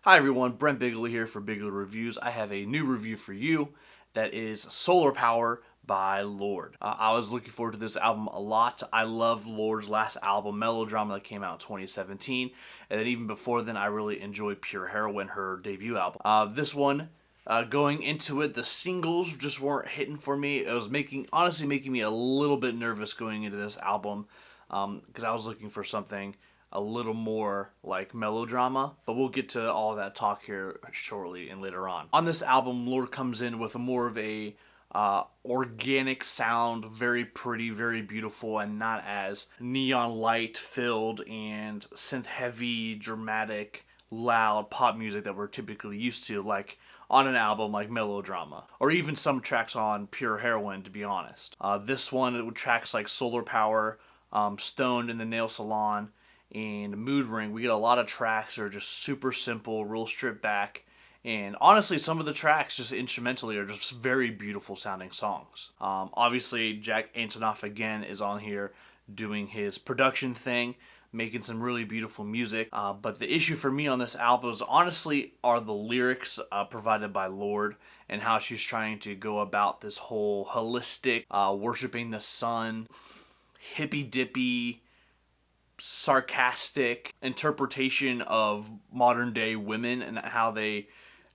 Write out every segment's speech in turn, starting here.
Hi everyone, Brent Bigelow here for Bigelow Reviews. I have a new review for you that is Solar Power by Lorde. I was looking forward to this album a lot. I love Lorde's last album, Melodrama, that came out in 2017. And then even before then, I really enjoyed Pure Heroine, her debut album. This one, going into it, the singles just weren't hitting for me. It was honestly making me a little bit nervous going into this album because I was looking for something a little more like melodrama, but we'll get to all that talk here shortly and later on. On this album, Lorde comes in with more of a organic sound, very pretty, very beautiful, and not as neon light filled and synth heavy, dramatic, loud pop music that we're typically used to, like on an album like Melodrama, or even some tracks on Pure Heroine, to be honest. This one, with tracks like Solar Power, Stoned in the Nail Salon, and Mood Ring, we get a lot of tracks that are just super simple, real stripped back, and honestly, some of the tracks just instrumentally are just very beautiful sounding songs. Obviously, Jack Antonoff again is on here doing his production thing, making some really beautiful music. But the issue for me on this album is honestly are the lyrics provided by Lorde and how she's trying to go about this whole holistic, worshiping the sun, hippy dippy, sarcastic interpretation of modern day women and how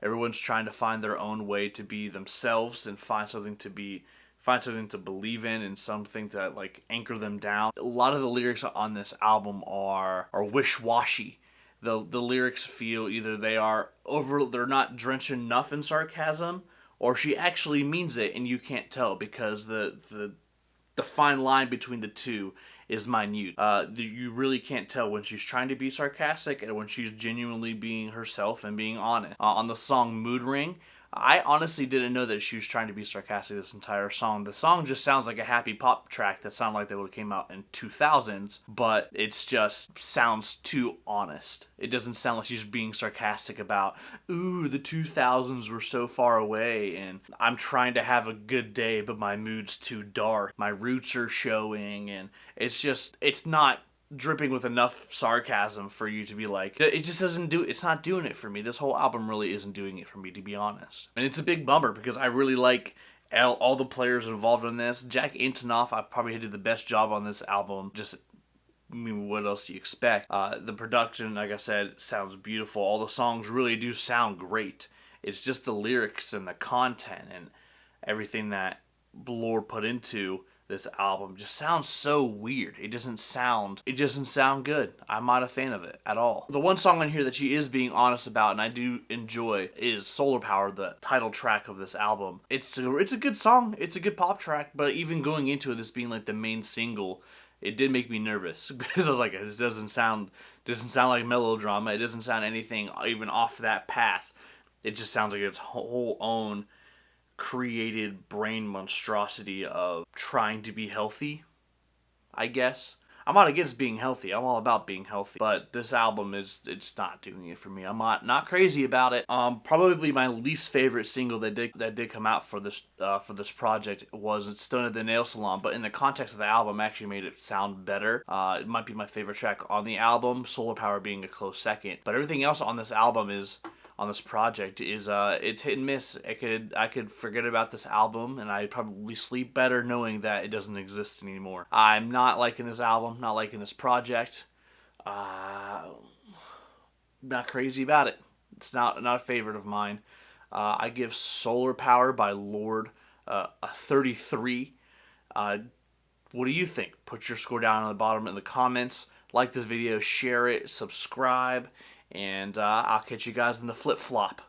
everyone's trying to find their own way to be themselves and find something to believe in and something to like anchor them down. A lot of the lyrics on this album are wish-washy. The lyrics feel either they're not drenched enough in sarcasm, or she actually means it and you can't tell because the fine line between the two is minute. You really can't tell when she's trying to be sarcastic and when she's genuinely being herself and being honest. On the song Mood Ring, I honestly didn't know that she was trying to be sarcastic this entire song. The song just sounds like a happy pop track that sounded like they would have came out in 2000s, but it's just sounds too honest. It doesn't sound like she's being sarcastic about, ooh, the 2000s were so far away, and I'm trying to have a good day, but my mood's too dark. My roots are showing, and it's not dripping with enough sarcasm for you to be like, it's not doing it for me. This whole album really isn't doing it for me, to be honest. And it's a big bummer because I really like all the players involved in this. Jack Antonoff, I probably did the best job on this album. What else do you expect? The production, like I said, sounds beautiful. All the songs really do sound great. It's just the lyrics and the content and everything that Lorde put into this album just sounds so weird. It doesn't sound good. I'm not a fan of it at all. The one song on here that she is being honest about and I do enjoy is Solar Power, the title track of this album. It's a good song. It's a good pop track, but even going into this being like the main single, it did make me nervous because I was like, this doesn't sound like Melodrama. It doesn't sound anything even off that path. It just sounds like its whole own created brain monstrosity of trying to be healthy, I guess. I'm not against being healthy. I'm all about being healthy. But this album it's not doing it for me. I'm not crazy about it. Probably my least favorite single that did come out for this project was Stoned at the Nail Salon. But in the context of the album, actually made it sound better. It might be my favorite track on the album. Solar Power being a close second. But everything else on this album on this project is it's hit and miss. I could forget about this album and I'd probably sleep better knowing that it doesn't exist anymore. I'm not liking this album, not liking this project. Not crazy about it. It's not a favorite of mine. I give Solar Power by Lorde a 33. What do you think? Put your score down on the bottom in the comments. Like this video, share it, subscribe, and I'll catch you guys in the flip-flop.